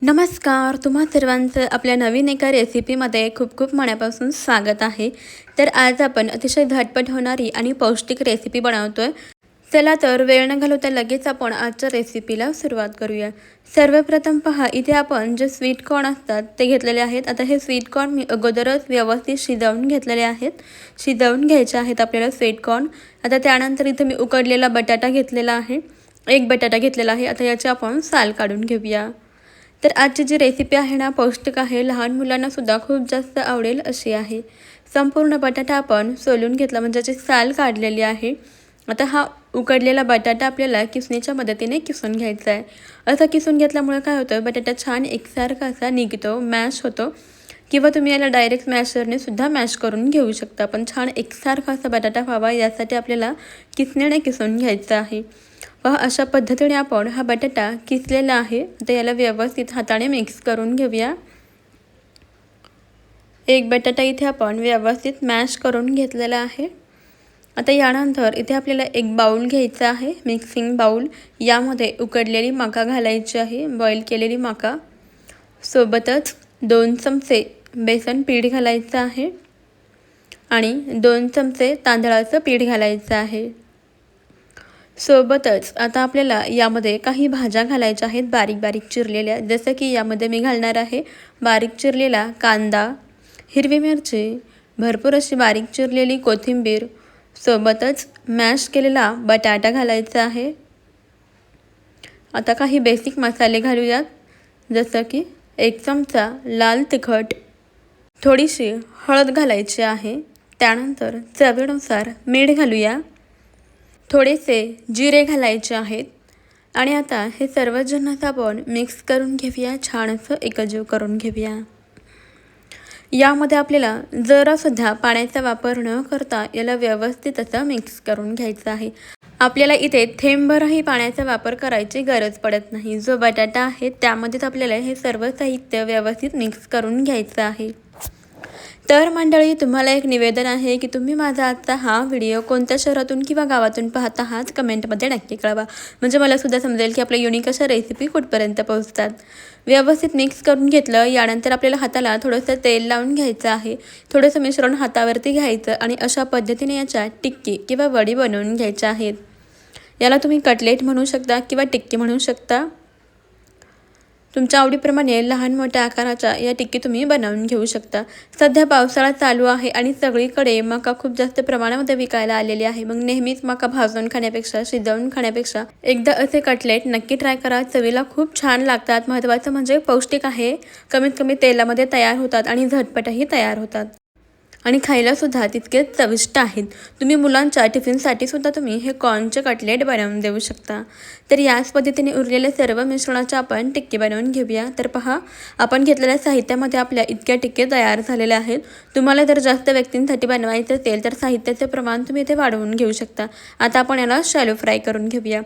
नमस्कार, तुम्हा सर्वांचं आपल्या नवीन एका रेसिपीमध्ये खूप खूप मनापासून स्वागत आहे. तर आज आपण अतिशय झटपट होणारी आणि पौष्टिक रेसिपी बनवतोय. चला तर वेळ न घालवता लगेच आपण आजच्या रेसिपीला सुरुवात करूया. सर्वप्रथम पहा, इथे आपण जे स्वीट कॉर्न असतात ते घेतलेले आहेत. आता हे स्वीट कॉर्न मी अगोदरच व्यवस्थित शिजवून घेतलेले आहेत. शिजवून घ्यायचे आहेत आपल्याला स्वीट कॉर्न. आता त्यानंतर इथे मी उकडलेला बटाटा घेतलेला आहे. एक बटाटा घेतलेला आहे. आता याचे आपण साल काढून घेऊया. तर आजची जी रेसिपी आहे ना, पौष्टिक आहे, लहान मुलांनासुद्धा खूप जास्त आवडेल अशी आहे. संपूर्ण बटाटा आपण सोलून घेतला, म्हणजे याची साल काढलेली आहे. आता हा उकडलेला बटाटा आपल्याला किसणीच्या मदतीने किसून घ्यायचा आहे. असं किसून घेतल्यामुळे काय होतं, बटाटा छान एकसारखा असा निघतो, मॅश होतो. किंवा तुम्ही याला डायरेक्ट मॅशरने सुद्धा मॅश करून घेऊ शकता. पण छान एकसारखा असा बटाटा व्हावा यासाठी आपल्याला किसणीने किसून घ्यायचा आहे. पहा, अशा पद्धतीने आपण हा बटाटा किसलेला आहे. आता याला व्यवस्थित हाताने मिक्स करून घेऊया. एक बटाटा इथे आपण व्यवस्थित मॅश करून घेतलेला आहे. आता यानंतर इथे आपल्याला एक बाउल घ्यायचा आहे, मिक्सिंग बाउल. यामध्ये उकडलेली मका घालायची आहे, बॉईल केलेली मका. सोबतच 2 चमचे बेसन पीठ घालायचं आहे आणि 2 चमचे तांदळाचं पीठ घालायचं आहे. सोबतच आता आपल्याला यामध्ये काही भाज्या घालायच्या आहेत, बारीक बारीक चिरलेल्या. जसं की यामध्ये मी घालणार आहे बारीक चिरलेला कांदा, हिरवी मिरची, भरपूर अशी बारीक चिरलेली कोथिंबीर, सोबतच मॅश केलेला बटाटा घालायचा आहे. आता काही बेसिक मसाले घालूयात, जसं की 1 चमचा लाल तिखट, थोडीशी हळद घालायची आहे. त्यानंतर चवीनुसार मीठ घालूया. थोडेसे जिरे घालायचे आहेत आणि आता हे सर्व जिन्नस आपण मिक्स करून घेऊया, छान असं एकजीव करून घेऊया. यामध्ये आपल्याला जरासुद्धा पाण्याचा वापर न करता याला व्यवस्थित असं मिक्स करून घ्यायचं आहे. आपल्याला इथे थेंबभरही पाण्याचा वापर करायची गरज पडत नाही. जो बटाटा आहे त्यामध्येच आपल्याला हे सर्व साहित्य व्यवस्थित मिक्स करून घ्यायचं आहे. तर मंडळी, तुम्हाला एक निवेदन आहे की तुम्ही माझा आजचा हा व्हिडिओ कोणत्या शहरातून किंवा गावातून पाहत आहात कमेंटमध्ये नक्की कळवा, म्हणजे मला सुद्धा समजेल की आपल्या युनिक अशा रेसिपी कुठपर्यंत पोहोचतात. व्यवस्थित मिक्स करून घेतलं. यानंतर आपल्याला हाताला थोडंसं तेल लावून घ्यायचं आहे. थोडंसं मिश्रण हातावरती घ्यायचं आणि अशा पद्धतीने याच्या टिक्की किंवा वडी बनवून घ्यायच्या आहेत. याला तुम्ही कटलेट म्हणू शकता किंवा टिक्की म्हणू शकता. तुमच्या आवडीप्रमाणे लहान मोठ्या आकाराच्या या टिक्की तुम्ही बनवून घेऊ शकता. सध्या पावसाळा चालू आहे आणि सगळीकडे मका खूप जास्त प्रमाणामध्ये विकायला आलेली आहे. मग नेहमीच मका भाजून खाण्यापेक्षा, शिजवून खाण्यापेक्षा एकदा असे कटलेट नक्की ट्राय करा. चवीला खूप छान लागतात. महत्त्वाचं म्हणजे पौष्टिक आहे, कमीत कमी तेलामध्ये तयार होतात आणि झटपटही तयार होतात आणि खायलासुद्धा तितकेच चविष्ट आहेत. तुम्ही मुलांच्या टिफिनसाठी सुद्धा तुम्ही हे कॉर्नचे कटलेट बनवून देऊ शकता. तर याच पद्धतीने उरलेल्या सर्व मिश्रणाच्या आपण टिक्की बनवून घेऊया. तर पहा, आपण घेतलेल्या साहित्यामध्ये आपल्या इतक्या टिक्के तयार झालेल्या आहेत. तुम्हाला जर जास्त व्यक्तींसाठी बनवायचं असेल तर साहित्याचे प्रमाण तुम्ही इथे वाढवून घेऊ शकता. आता आपण याला शॅलो फ्राय करून घेऊया.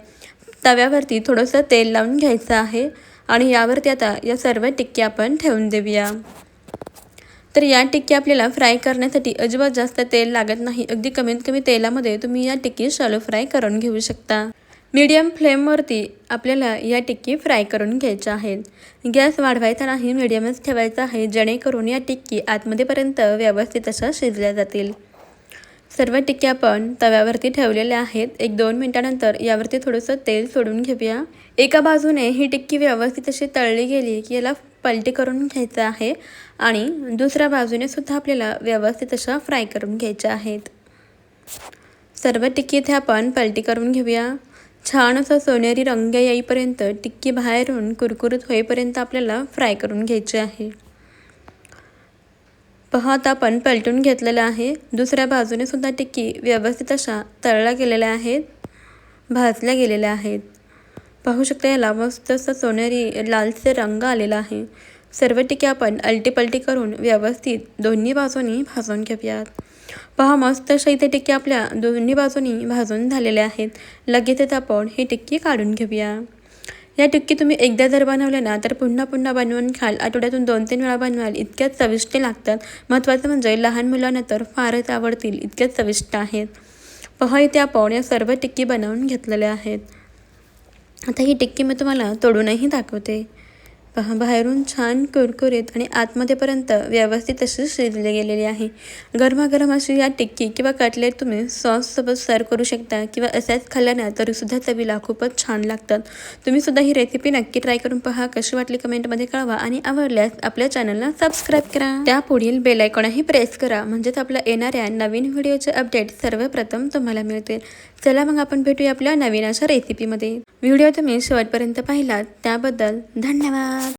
तव्यावरती थोडंसं तेल लावून घ्यायचं आहे आणि यावरती आता या सर्व टिक्की आपण ठेवून देऊया. तर या टिक्की आपल्याला फ्राय करण्यासाठी अजिबात जास्त तेल लागत नाही. अगदी कमीत कमी तेलामध्ये तुम्ही या टिक्की शॅलो फ्राय करून घेऊ शकता. मीडियम फ्लेमवरती आपल्याला या टिक्की फ्राय करून घ्यायच्या आहेत. गॅस वाढवायचा नाही, मीडियमच ठेवायचा आहे, जेणेकरून या टिक्की आतमध्येपर्यंत व्यवस्थित अशा शिजल्या जातील. सर्व टिक्की आपण तव्यावरती ठेवलेल्या आहेत. 1-2 मिनिटानंतर यावरती थोडंसं तेल सोडून घेऊया. एका बाजूने ही टिक्की व्यवस्थित अशी तळली गेली की याला पलटी करून घ्यायचं आहे आणि दुसऱ्या बाजूने सुद्धा आपल्याला व्यवस्थित अशा फ्राय करून घ्यायच्या आहेत. सर्व टिक्की इथे आपण पलटी करून घेऊया. छान असा सोनेरी रंग येईपर्यंत, टिक्की बाहेरून कुरकुरीत होईपर्यंत आपल्याला फ्राय करून घ्यायची आहे. पहा, आता आपण पलटून घेतलेलं आहे. दुसऱ्या बाजूने सुद्धा टिक्की व्यवस्थित अशा तळल्या गेलेल्या आहेत, भाजल्या गेलेल्या आहेत. पाहू शकता, याला मस्त असा सोनेरी लालसर रंग आलेला आहे. सर्व टिक्की आपण अलटी-पलटी करून व्यवस्थित दोन्ही बाजूनी भाजून घेऊयात. पहा, मस्त अशा इथे टिक्की आपल्या दोन्ही बाजूनी भाजून झालेल्या आहेत. लगेचच आपण ही टिक्की काढून घेऊया. या टिक्की तुम्ही एकदा जर बनवल्या ना तर पुन्हा पुन्हा बनवून खाल. आठवड्यातून 2-3 वेळा बनवाल, इतक्या चविष्ट लागतात. महत्त्वाचं म्हणजे लहान मुलांना तर फारच आवडतील, इतक्या चविष्ट आहेत. पहा, इथे आपण या सर्व टिक्की बनवून घेतलेल्या आहेत. आता ही टिक्की मी तुम्हाला तोडूनही दाखवते. पहा बाहेरून छान कुरकुरीत आणि आतमध्येपर्यंत व्यवस्थित अशी शिजले गेलेली आहे. गरमागरम अशी या टिक्की किंवा कटलेट तुम्ही सॉससोबत सर्व करू शकता किंवा अशाच खाल्ल्या ना तरीसुद्धा चवीला खूपच छान लागतात. तुम्ही सुद्धा ही रेसिपी नक्की ट्राय करून पहा. कशी वाटली कमेंटमध्ये कळवा आणि आवडल्यास आपल्या चॅनलला सबस्क्राईब करा. त्या पुढील बेल आयकॉनही प्रेस करा म्हणजेच आपल्या येणाऱ्या नवीन व्हिडिओचे अपडेट सर्वप्रथम तुम्हाला मिळतील. चला मग आपण भेटूया आपल्या नवीन अशा रेसिपीमध्ये. व्हिडिओ तुम्ही शेवटपर्यंत पाहिलात त्याबद्दल धन्यवाद.